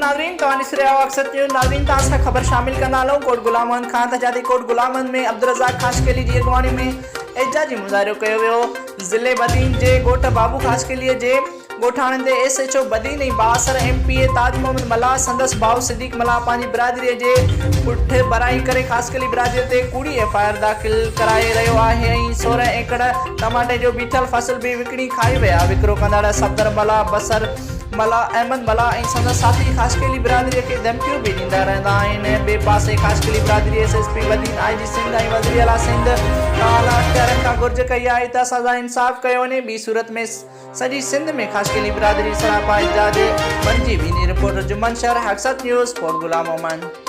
नाज़रीन तव्हां ॾिसी रहिया आहियो अक्सर न्यूज़। नाज़रीन तव्हां सां ख़बर शामिल कंदा हलूं कोट गुलाम अहमद खान तजादी कोट गुलाम अहमद में अब्दुर्रज़ाक खाशकेली जी अॻुवाणी में एहतिजाजी मुज़ाहिरो कयो वियो। ज़िले बदीन जे ॻोठ बाबू खाशकेली जे ॻोठाणे ते SHO बदीन ऐं बासर MPA ताज मोहम्मद मल्हा संदसि भाउ सिद्दीक़ मल्हा पंहिंजी बिरादरीअ जे पुठि बराई करे खाशकेली बिरादरीअ ते कूड़ी FIR दाख़िल कराए रहियो आहे ऐं 16 एकड़ टमाटे जो बीठल फसल बि विकिणी खाई विया। विकिरो कंदड़ सफ़दर मल्हा बसर मल्हा अहमद मल्हा ऐं संदसि साथी खाशकेली बिरादरीअ खे धमकियूं बि ॾींदा रहंदा आहिनि। ॿिए पासे खाशकेली बिरादरी SSP बदीन IG सिंध ऐं वज़ीर आला सिंध आला अख़्तियारनि खां घुर्ज कई आहे त सज़ा इंसाफ़ कयो वञे। ॿी सूरत में सॼी सिंध में खाशकेली बिरादरी सरापा एहतिजाज बणिजी वेंदी। रिपोर्टर जुमन शहर हक़सत न्यूज़ कोट गुलाम अहमद।